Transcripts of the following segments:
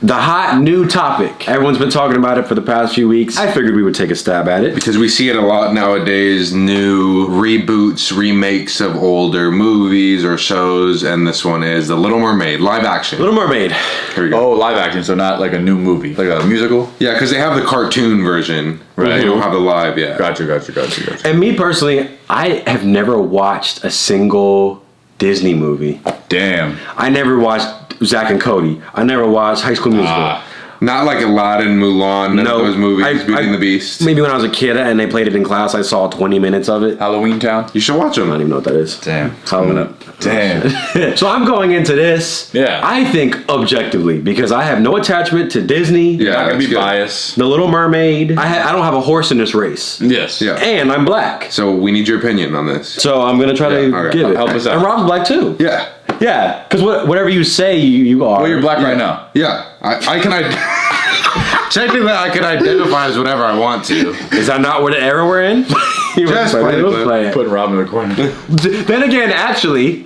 The hot new topic. Everyone's been talking about it for the past few weeks. I figured we would take a stab at it. Because we see it a lot nowadays, new reboots, remakes of older movies or shows, and this one is The Little Mermaid, live action. Little Mermaid. Here we go. Oh, live action, so not like a new movie, like a musical? Yeah, because they have the cartoon version. Right. They don't have the live yet. Gotcha. And me personally, I have never watched a single Disney movie. Damn. I never watched Zack and Cody. I never watched High School Musical. Not like Aladdin, Mulan, none of those movies, Beauty and the Beast. Maybe when I was a kid and they played it in class, I saw 20 minutes of it. Halloween Town? You should watch them. I don't even know what that is. Damn. Coming up. Damn. So I'm going into this, I think, objectively, because I have no attachment to Disney. Yeah, Not gonna be good. biased. The Little Mermaid. I don't have a horse in this race. Yes. Yeah. And I'm black. So we need your opinion on this. So I'm going to try to give it. Help us out. And Rob's black too. Yeah. Yeah, because whatever you say, you are. Well, you're black right now. Yeah. I can... Technically, I can identify as whatever I want to. Is that not what the era we're in? Just play it. Putting Rob in the corner. Then again, actually,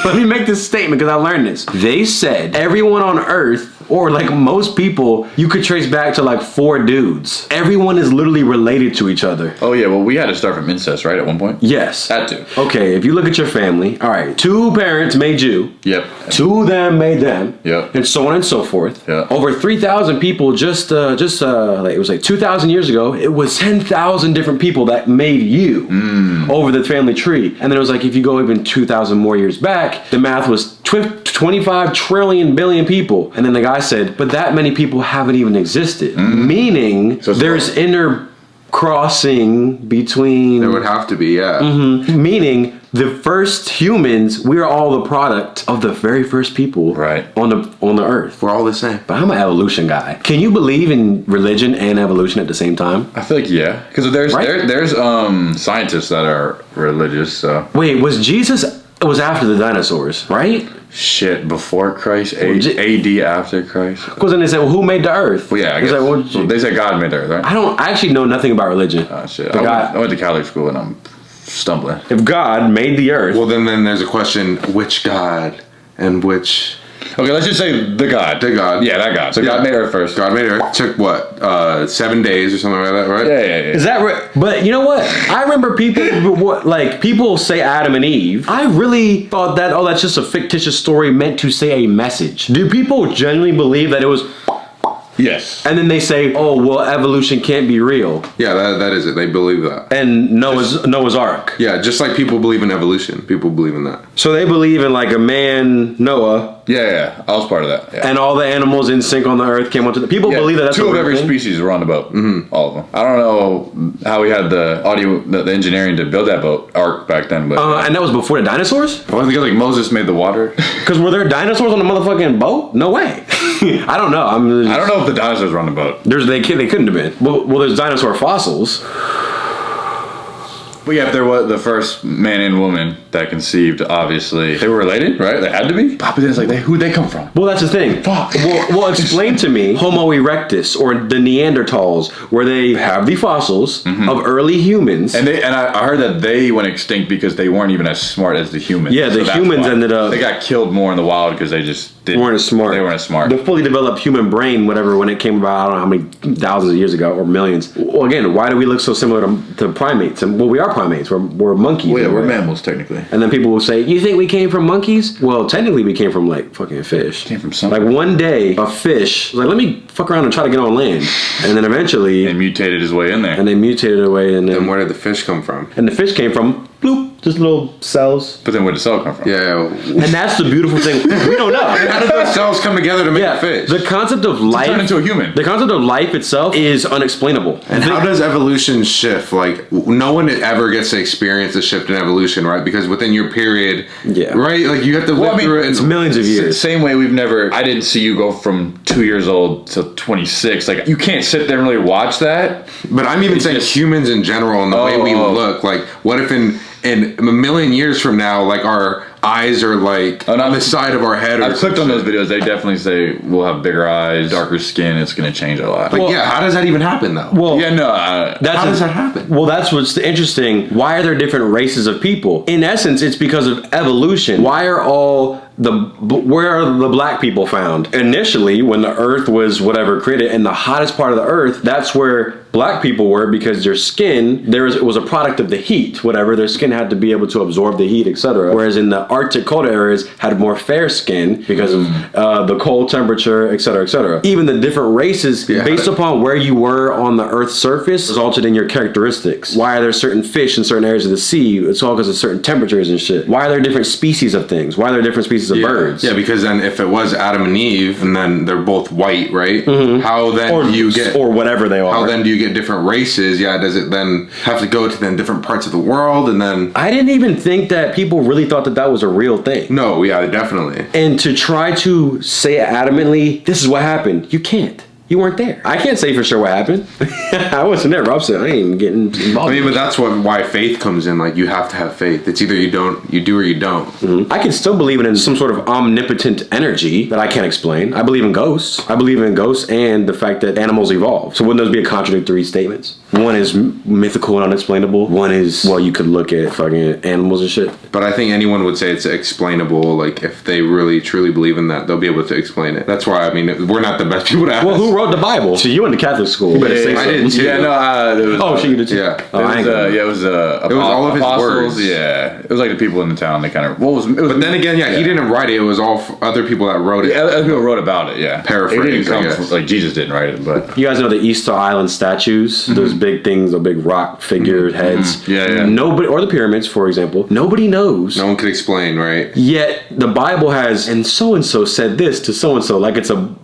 let me make this statement because I learned this. They said everyone on Earth, or like most people, you could trace back to like 4 dudes. Everyone is literally related to each other. Oh, yeah, well, we had to start from incest, right, at one point? Yes. Had to. Okay, if you look at your family, all right, 2 parents made you. Yep. 2 of them made them. Yep. And so on and so forth. Yeah. Over 3,000 people just like it was like 2,000 years ago, it was 10,000 different people that made you over the family tree. And then it was like, if you go even 2,000 more years back, the math was 25 trillion billion people. And then the guy said, but that many people haven't even existed. Meaning there's inner crossing between... There would have to be, yeah. Meaning the first humans, we're all the product of the very first people on the earth. We're all the same. But I'm an evolution guy. Can you believe in religion and evolution at the same time? I feel like, yeah. Because there's scientists that are religious, so... Wait, was Jesus... It was after the dinosaurs, right? Shit, before Christ, AD after Christ. Because then they said, well, who made the earth? Well, yeah, I guess. Like, well, they said God made the earth, right? I actually know nothing about religion. Oh, shit. I went to Catholic school and I'm stumbling. If God made the earth... Well, then there's a question, which God and which... Okay, let's just say the God. The God. Yeah, that God. So God made earth first. God made earth. Took what, 7 days or something like that, right? Yeah. Is that right? But you know what? I remember people say Adam and Eve. I really thought that, that's just a fictitious story meant to say a message. Do people genuinely believe that it was... Yes. And then they say, oh, well, evolution can't be real. Yeah, that is it. They believe that. And Noah's Ark. Yeah, just like people believe in evolution. People believe in that. So they believe in like a man, Noah. Yeah. I was part of that. Yeah. And all the animals in sync on the earth came onto the... People believe that that's 2 of every thing. species were on the boat. All of them. I don't know how we had the engineering to build that boat, Ark, back then, but... And that was before the dinosaurs? I think like Moses made the water. Because were there dinosaurs on the motherfucking boat? No way. I don't know. I don't know if the dinosaurs were on the boat. They couldn't have been. Well, there's dinosaur fossils. But yeah, if there was the first man and woman that conceived, obviously they were related, right? They had to be. But then it's like, who'd they come from? Well, that's the thing. Fuck. Well, explain to me Homo erectus or the Neanderthals, where they have the fossils of early humans. And I heard that they went extinct because they weren't even as smart as the humans. Yeah, the humans ended up... They got killed more in the wild because they just weren't as smart. They weren't as smart. The fully developed human brain, whatever, when it came about, I don't know how many thousands of years ago or millions. Well, again, why do we look so similar to primates? And well, we are primates. We're monkeys. Well, yeah, we're mammals technically. And then people will say, "You think we came from monkeys?" Well, technically, we came from like fucking fish. Came from something. Like one day, a fish was like, "Let me fuck around and try to get on land," and then eventually, and mutated his way in there. And they mutated away, and then where did the fish come from? And the fish came from bloop, just little cells. But then where did the cell come from? Yeah. And that's the beautiful thing. We don't know. How did those cells come together to make a fish? The concept of life turn into a human. The concept of life itself is unexplainable. And how does evolution shift? Like, no one ever gets to experience a shift in evolution, right? Because within your period, right? Like, you have to live through it. It's millions of years. Same way I didn't see you go from 2 years old to 26. Like, you can't sit there and really watch that. But I'm even saying humans in general and the way we look. Like, what if in a million years from now, like, our eyes are like on the side of our head? I've clicked on those videos. They definitely say we'll have bigger eyes, darker skin. It's going to change a lot. Like, how does that even happen, though? Well, how does that happen? Well, that's what's interesting. Why are there different races of people? In essence, it's because of evolution. Why are all where are the black people found? Initially, when the earth was whatever created, in the hottest part of the earth, that's where black people were, because their skin, it was a product of the heat, whatever. Their skin had to be able to absorb the heat, etc. Whereas in the Arctic cold areas, had more fair skin because of the cold temperature, etc., etc. Even the different races, based upon where you were on the Earth's surface, resulted in your characteristics. Why are there certain fish in certain areas of the sea? It's all because of certain temperatures and shit. Why are there different species of things? Why are there different species of birds? Yeah, because then if it was Adam and Eve, and then they're both white, right? How then do you get, or whatever they are? How then do you get different races? Yeah, does it then have to go to then different parts of the world, and then? I didn't even think that people really thought that was a real thing. No, yeah, definitely. And to try to say adamantly, this is what happened, you can't. You weren't there. I can't say for sure what happened. I wasn't there. Rob said I ain't even getting involved. I mean, but that's why faith comes in. Like, you have to have faith. It's either you do or you don't. I can still believe in some sort of omnipotent energy that I can't explain. I believe in ghosts. I believe in ghosts and the fact that animals evolve. So wouldn't those be a contradictory statements? One is mythical and unexplainable. One is, well, you could look at fucking animals and shit. But I think anyone would say it's explainable. Like, if they really truly believe in that, they'll be able to explain it. That's why, I mean, we're not the best people to ask. Well, who wrote the Bible? So you went to Catholic school. You better say I something. did too. Yeah, no, it was, so you did too. Yeah. It was all of his apostles, words. Yeah, it was like the people in the town. They kind of But then again, he didn't write it. It was all other people that wrote it. Yeah, other people wrote about it. Yeah, Paraphrase, It didn't come I guess. from, like, Jesus didn't write it, but You guys know the Easter Island statues? Those big things, the big rock figure heads. Yeah. Nobody, or the pyramids, for example. Nobody knows. No one could explain, right? Yet the Bible has, and so said this to so and so, like it's a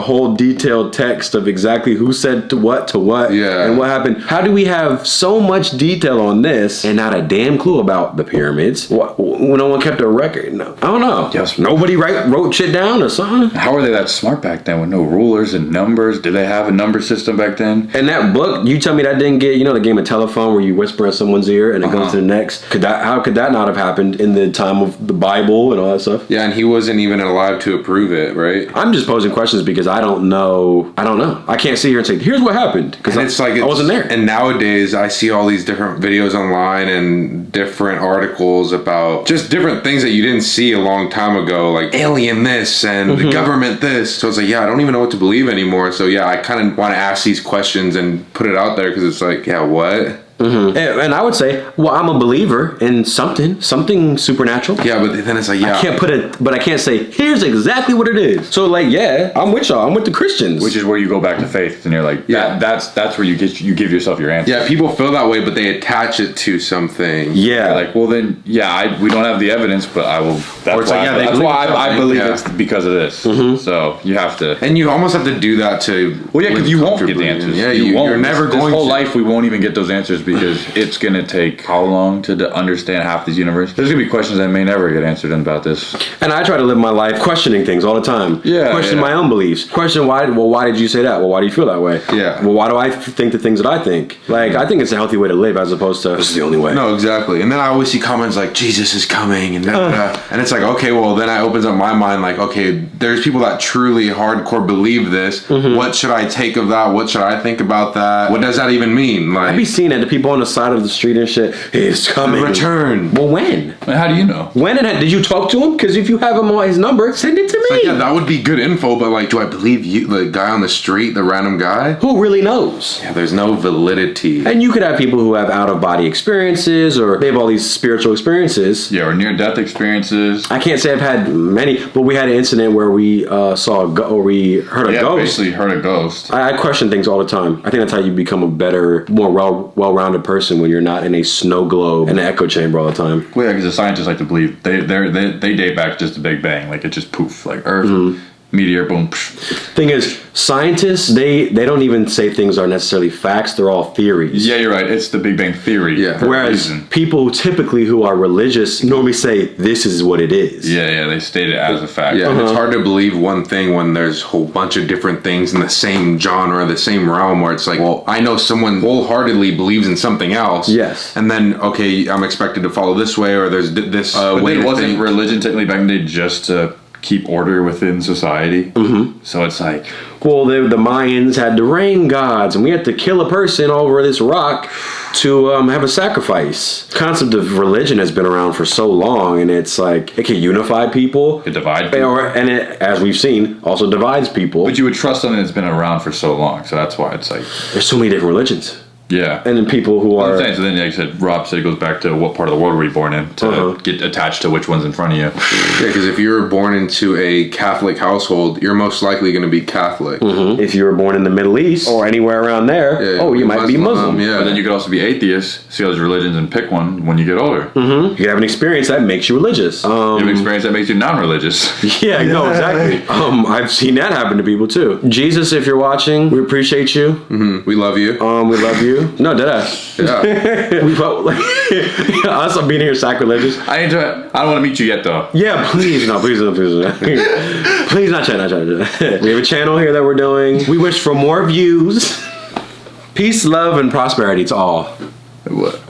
whole detailed text of exactly who said to what and what happened. How do we have so much detail on this and not a damn clue about the pyramids? No one kept a record. No, I don't know. Yes. Nobody wrote shit down or something. how were they that smart back then with no rulers and numbers? Did they have a number system back then? And that book, you tell me that didn't get, the game of telephone where you whisper in someone's ear and it goes to the next. How could that not have happened in the time of the Bible and all that stuff? Yeah, and he wasn't even alive to approve it, right? I'm just posing questions because I don't know. I can't sit here and say, here's what happened. Because I wasn't there. And nowadays, I see all these different videos online and different articles about just different things that you didn't see a long time ago, like alien this and the government this. So it's like, I don't even know what to believe anymore. So I kind of want to ask these questions and put it out there because it's like, what? And I would say, well, I'm a believer in something supernatural. Yeah, but then it's like, I can't put it, but I can't say, here's exactly what it is. So like, I'm with y'all. I'm with the Christians. Which is where you go back to faith, and you're like, that's where you give yourself your answer. Yeah, people feel that way, but they attach it to something. Yeah. You're like, well then, we don't have the evidence, but I will. That's why I believe it's because of this. So you have to. And you almost have to do that to. Well, because you won't get the answers. Yeah, you won't. You're never going to. This whole life, we won't even get those answers because it's going to take how long to understand half this universe? There's going to be questions that may never get answered about this. And I try to live my life questioning things all the time. Question my own beliefs. Question why did you say that? Well, why do you feel that way? Yeah. Well, why do I think the things that I think? Like, I think it's a healthy way to live as opposed to this is the only way. No, exactly. And then I always see comments like, Jesus is coming and and it's like, okay, well, then it opens up my mind like, okay, there's people that truly hardcore believe this. What should I take of that? What should I think about that? What does that even mean? Like, I'd be seeing it to people on the side of the street and shit. He's coming. Return. Well, when? How do you know? When did you talk to him? Because if you have his number, send it to me. Like, that would be good info, but like, do I believe you, the guy on the street, the random guy? Who really knows? Yeah, there's no validity. And you could have people who have out-of-body experiences or they have all these spiritual experiences. Yeah, or near-death experiences. I can't say I've had many, but we had an incident where we we heard a ghost. Basically heard a ghost. I question things all the time. I think that's how you become a better, more well-rounded person when you're not in a snow globe and an echo chamber all the time. Well, yeah, because the scientists like to believe they date back just the Big Bang, like it just poof, like Earth, meteor, boom. Psh. Thing is, scientists they don't even say things are necessarily facts; they're all theories. Yeah, you're right. It's the Big Bang theory. Yeah. Whereas people typically who are religious normally say this is what it is. Yeah, they state it as a fact. Yeah, and it's hard to believe one thing when there's a whole bunch of different things in the same genre, the same realm, where it's like, well, I know someone wholeheartedly believes in something else. Yes. And then, okay, I'm expected to follow this way, or there's this But way it to wasn't think. religion technically back in the day just to keep order within society. Mm-hmm. So it's like, well, the Mayans had the rain gods, and we had to kill a person over this rock to have a sacrifice. The concept of religion has been around for so long, and it's like it can unify people. it divides people. And it, as we've seen, also divides people. But you would trust something that's been around for so long, so that's why it's like, There's so many different religions. yeah. And then people who Well, are... I'm saying, so then, like I said, Rob said it goes back to what part of the world were you born in to get attached to which one's in front of you. Yeah, because if you're born into a Catholic household, you're most likely going to be Catholic. If you were born in the Middle East or anywhere around there, you might be Muslim. Yeah. But then you could also be atheist, see all those religions, and pick one when you get older. You can have an experience that makes you religious. You have an experience that makes you non-religious. Yeah, no, exactly. I've seen that happen to people too. Jesus, if you're watching, we appreciate you. We love you. We love you. No, deadass. Yeah. We felt like us being here sacrilegious. I enjoy it. I don't want to meet you yet, though. Yeah, please, no, please, no, please, no. Please, not chat. We have a channel here that we're doing. We wish for more views. Peace, love, and prosperity to all. What?